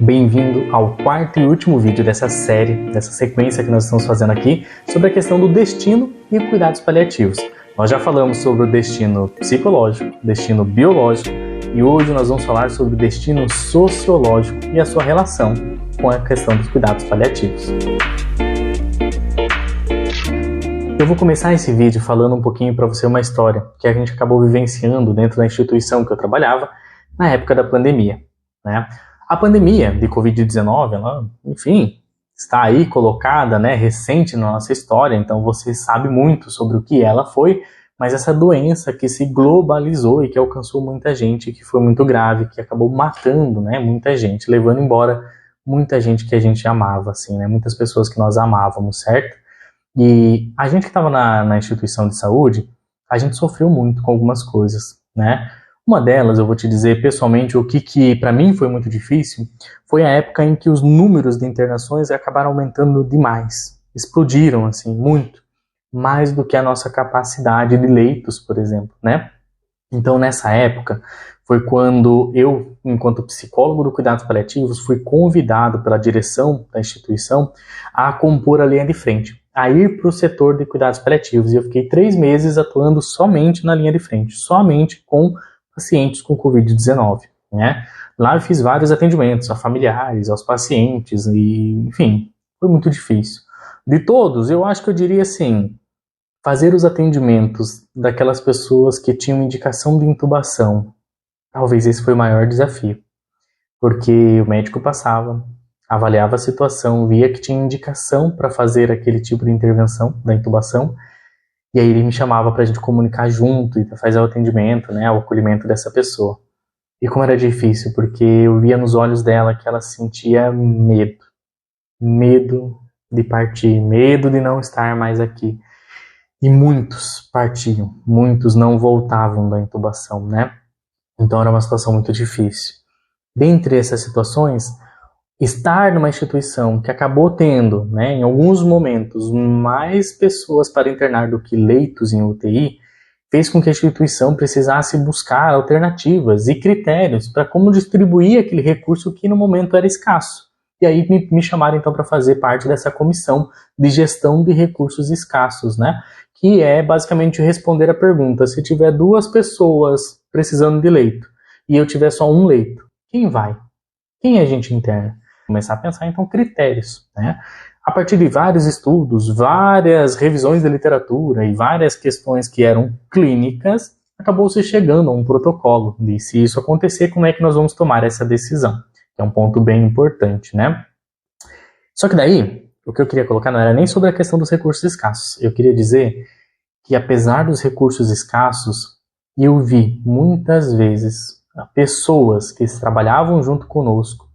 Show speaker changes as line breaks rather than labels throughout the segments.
Bem-vindo ao quarto e último vídeo dessa série, dessa sequência que nós estamos fazendo aqui, sobre a questão do destino e cuidados paliativos. Nós já falamos sobre o destino psicológico, destino biológico, e hoje nós vamos falar sobre o destino sociológico e a sua relação com a questão dos cuidados paliativos. Eu vou começar esse vídeo falando um pouquinho para você uma história que a gente acabou vivenciando dentro da instituição que eu trabalhava na época da pandemia, né? A pandemia de Covid-19, ela, enfim, está aí colocada, né, recente na nossa história, então você sabe muito sobre o que ela foi, mas essa doença que se globalizou e que alcançou muita gente, que foi muito grave, que acabou matando, né, muita gente, levando embora muita gente que a gente amava, assim, né, muitas pessoas que nós amávamos, certo? E a gente que estava na instituição de saúde, a gente sofreu muito com algumas coisas, né? Uma delas, eu vou te dizer pessoalmente, o que para mim foi muito difícil, foi a época em que os números de internações acabaram aumentando demais. Explodiram, assim, muito. Mais do que a nossa capacidade de leitos, por exemplo, né? Então, nessa época, foi quando eu, enquanto psicólogo do Cuidados Paliativos, fui convidado pela direção da instituição a compor a linha de frente, a ir para o setor de Cuidados Paliativos. E eu fiquei 3 meses atuando somente na linha de frente, somente com pacientes com Covid-19, né? Lá eu fiz vários atendimentos a familiares, aos pacientes, e, enfim, foi muito difícil. De todos, eu acho que eu diria assim, fazer os atendimentos daquelas pessoas que tinham indicação de intubação, talvez esse foi o maior desafio, porque o médico passava, avaliava a situação, via que tinha indicação para fazer aquele tipo de intervenção da intubação, e aí ele me chamava para a gente comunicar junto e para fazer o atendimento, né, o acolhimento dessa pessoa. E como era difícil, porque eu via nos olhos dela que ela sentia medo. Medo de partir, medo de não estar mais aqui. E muitos partiam, muitos não voltavam da intubação, né? Então era uma situação muito difícil. Dentre essas situações, estar numa instituição que acabou tendo, né, em alguns momentos, mais pessoas para internar do que leitos em UTI, fez com que a instituição precisasse buscar alternativas e critérios para como distribuir aquele recurso que no momento era escasso. E aí me chamaram então para fazer parte dessa comissão de gestão de recursos escassos, né, que é basicamente responder a pergunta: se tiver 2 pessoas precisando de leito e eu tiver só 1 leito, quem vai? Quem a gente interna? Começar a pensar, então, critérios, né? A partir de vários estudos, várias revisões da literatura e várias questões que eram clínicas, acabou-se chegando a um protocolo de, se isso acontecer, como é que nós vamos tomar essa decisão? Que é um ponto bem importante, né? Só que daí, o que eu queria colocar não era nem sobre a questão dos recursos escassos. Eu queria dizer que, apesar dos recursos escassos, eu vi muitas vezes pessoas que trabalhavam junto conosco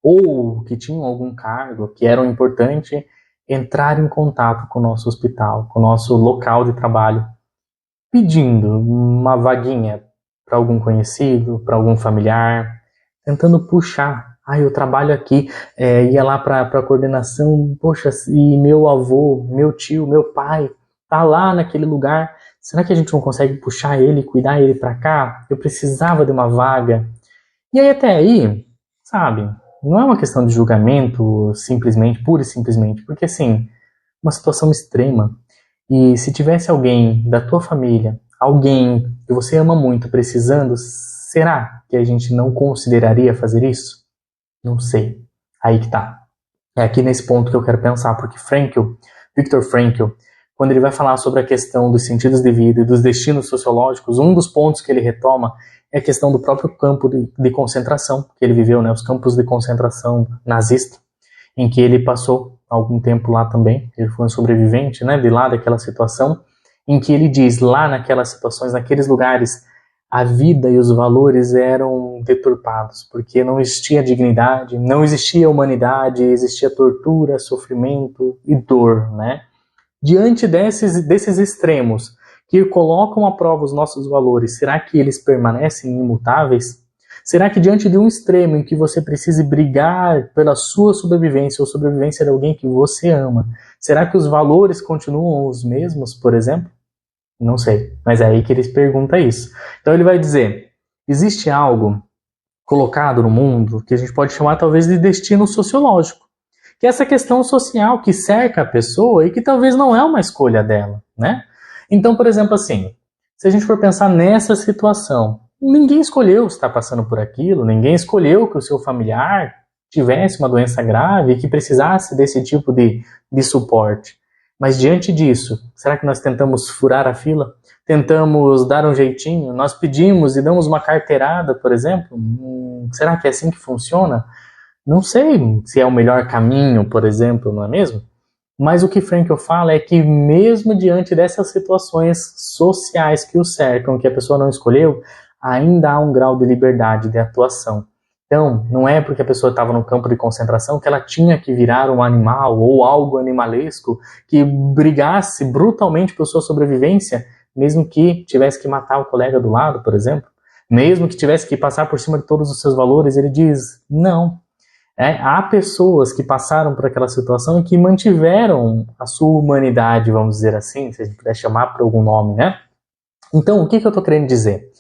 ou que tinham algum cargo, que eram importante, entrar em contato com o nosso hospital, com o nosso local de trabalho, pedindo uma vaguinha para algum conhecido, para algum familiar, tentando puxar. Eu trabalho aqui, ia lá para a coordenação, poxa, e meu avô, meu tio, meu pai, tá lá naquele lugar, será que a gente não consegue puxar ele, cuidar ele para cá? Eu precisava de uma vaga. E aí até aí, sabe, não é uma questão de julgamento, simplesmente, pura e simplesmente, porque assim, uma situação extrema, e se tivesse alguém da tua família, alguém que você ama muito precisando, será que a gente não consideraria fazer isso? Não sei. Aí que tá. É aqui nesse ponto que eu quero pensar, porque Viktor Frankl, quando ele vai falar sobre a questão dos sentidos de vida e dos destinos sociológicos, um dos pontos que ele retoma é a questão do próprio campo de concentração que ele viveu, né, os campos de concentração nazista, em que ele passou algum tempo lá também, ele foi um sobrevivente, né, de lá daquela situação, em que ele diz, lá naquelas situações, naqueles lugares, a vida e os valores eram deturpados, porque não existia dignidade, não existia humanidade, existia tortura, sofrimento e dor, né? Diante desses extremos, que colocam à prova os nossos valores, será que eles permanecem imutáveis? Será que diante de um extremo em que você precise brigar pela sua sobrevivência ou sobrevivência de alguém que você ama, será que os valores continuam os mesmos, por exemplo? Não sei, mas é aí que ele pergunta isso. Então ele vai dizer, existe algo colocado no mundo, que a gente pode chamar talvez de destino sociológico, que é essa questão social que cerca a pessoa e que talvez não é uma escolha dela, né? Então, por exemplo, assim, se a gente for pensar nessa situação, ninguém escolheu estar passando por aquilo, ninguém escolheu que o seu familiar tivesse uma doença grave e que precisasse desse tipo de suporte. Mas diante disso, será que nós tentamos furar a fila? Tentamos dar um jeitinho? Nós pedimos e damos uma carteirada, por exemplo? Será que é assim que funciona? Não sei se é o melhor caminho, por exemplo, não é mesmo? Mas o que Frankl fala é que mesmo diante dessas situações sociais que o cercam, que a pessoa não escolheu, ainda há um grau de liberdade de atuação. Então, não é porque a pessoa estava no campo de concentração que ela tinha que virar um animal ou algo animalesco que brigasse brutalmente por sua sobrevivência, mesmo que tivesse que matar o colega do lado, por exemplo. Mesmo que tivesse que passar por cima de todos os seus valores, ele diz, não. Há pessoas que passaram por aquela situação e que mantiveram a sua humanidade, vamos dizer assim, se a gente puder chamar por algum nome, né? Então, o que eu estou querendo dizer?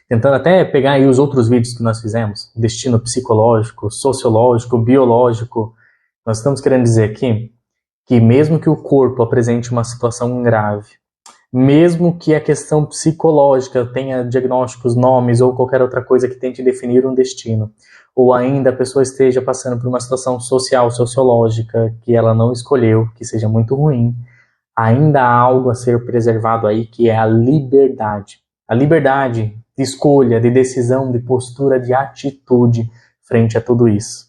Tentando até pegar aí os outros vídeos que nós fizemos, destino psicológico, sociológico, biológico, nós estamos querendo dizer aqui que mesmo que o corpo apresente uma situação grave, mesmo que a questão psicológica tenha diagnósticos, nomes ou qualquer outra coisa que tente definir um destino, ou ainda a pessoa esteja passando por uma situação social, sociológica, que ela não escolheu, que seja muito ruim, ainda há algo a ser preservado aí, que é a liberdade. A liberdade de escolha, de decisão, de postura, de atitude frente a tudo isso.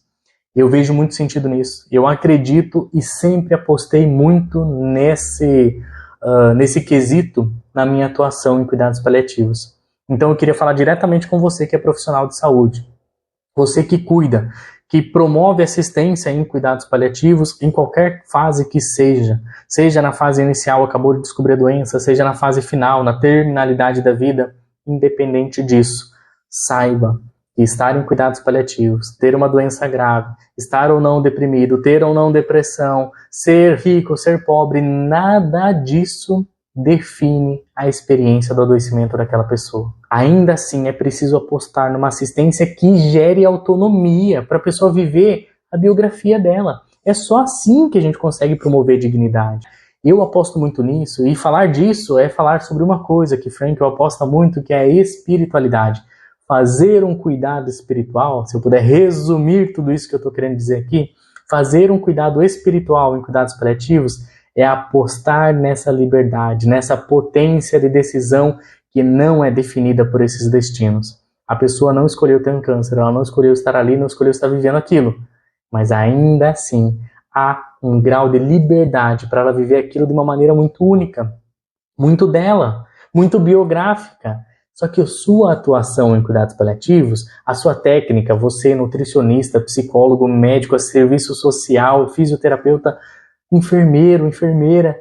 Eu vejo muito sentido nisso. Eu acredito e sempre apostei muito nesse quesito na minha atuação em cuidados paliativos. Então eu queria falar diretamente com você que é profissional de saúde. Você que cuida, que promove assistência em cuidados paliativos em qualquer fase que seja. Seja na fase inicial, acabou de descobrir a doença, seja na fase final, na terminalidade da vida. Independente disso, saiba que estar em cuidados paliativos, ter uma doença grave, estar ou não deprimido, ter ou não depressão, ser rico, ser pobre, nada disso define a experiência do adoecimento daquela pessoa. Ainda assim, é preciso apostar numa assistência que gere autonomia para a pessoa viver a biografia dela. É só assim que a gente consegue promover dignidade. Eu aposto muito nisso, e falar disso é falar sobre uma coisa que Frankl aposta muito, que é a espiritualidade. Fazer um cuidado espiritual, se eu puder resumir tudo isso que eu estou querendo dizer aqui, fazer um cuidado espiritual em cuidados paliativos é apostar nessa liberdade, nessa potência de decisão que não é definida por esses destinos. A pessoa não escolheu ter um câncer, ela não escolheu estar ali, não escolheu estar vivendo aquilo, mas ainda assim há um grau de liberdade para ela viver aquilo de uma maneira muito única, muito dela, muito biográfica. Só que a sua atuação em cuidados paliativos, a sua técnica, você nutricionista, psicólogo, médico, serviço social, fisioterapeuta, enfermeiro, enfermeira,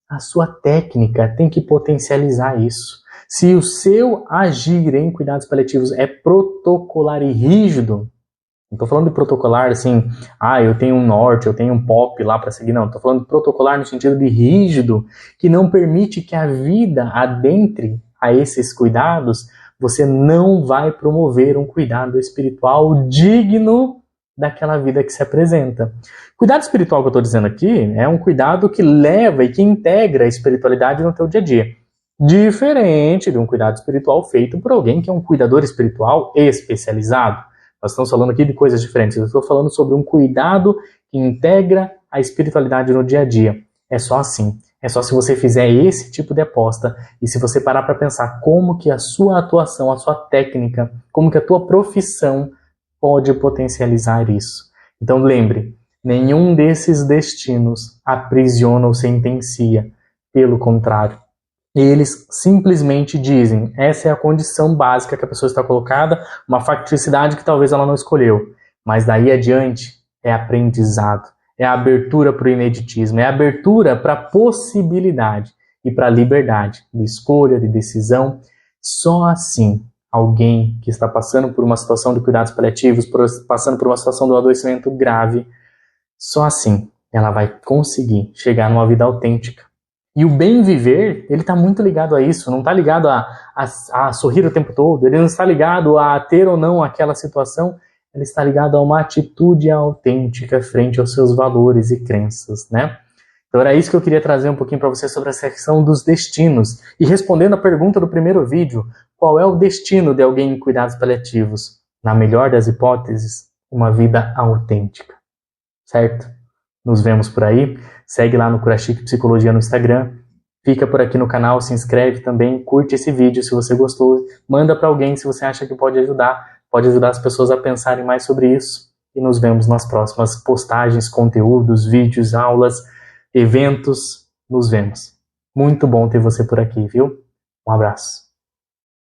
a sua técnica tem que potencializar isso. Se o seu agir em cuidados paliativos é protocolar e rígido, não estou falando de protocolar assim, eu tenho um norte, eu tenho um POP lá para seguir, não. Estou falando de protocolar no sentido de rígido, que não permite que a vida adentre a esses cuidados, você não vai promover um cuidado espiritual digno daquela vida que se apresenta. Cuidado espiritual que eu estou dizendo aqui é um cuidado que leva e que integra a espiritualidade no teu dia a dia. Diferente de um cuidado espiritual feito por alguém que é um cuidador espiritual especializado. Nós estamos falando aqui de coisas diferentes. Eu estou falando sobre um cuidado que integra a espiritualidade no dia a dia. É só assim. É só se você fizer esse tipo de aposta e se você parar para pensar como que a sua atuação, a sua técnica, como que a tua profissão pode potencializar isso. Então lembre, nenhum desses destinos aprisiona ou sentencia. Pelo contrário. Eles simplesmente dizem, essa é a condição básica que a pessoa está colocada, uma facticidade que talvez ela não escolheu. Mas daí adiante é aprendizado, é a abertura para o ineditismo, é a abertura para a possibilidade e para a liberdade de escolha, de decisão. Só assim, alguém que está passando por uma situação de cuidados paliativos, passando por uma situação de um adoecimento grave, só assim ela vai conseguir chegar numa vida autêntica. E o bem viver, ele está muito ligado a isso, não está ligado a sorrir o tempo todo, ele não está ligado a ter ou não aquela situação, ele está ligado a uma atitude autêntica frente aos seus valores e crenças, né? Então era isso que eu queria trazer um pouquinho para você sobre a questão dos destinos. E respondendo a pergunta do primeiro vídeo, qual é o destino de alguém em cuidados paliativos? Na melhor das hipóteses, uma vida autêntica, certo? Nos vemos por aí. Segue lá no Kurashiki Psicologia no Instagram. Fica por aqui no canal, se inscreve também, curte esse vídeo se você gostou. Manda para alguém se você acha que pode ajudar as pessoas a pensarem mais sobre isso. E nos vemos nas próximas postagens, conteúdos, vídeos, aulas, eventos. Nos vemos. Muito bom ter você por aqui, viu? Um abraço.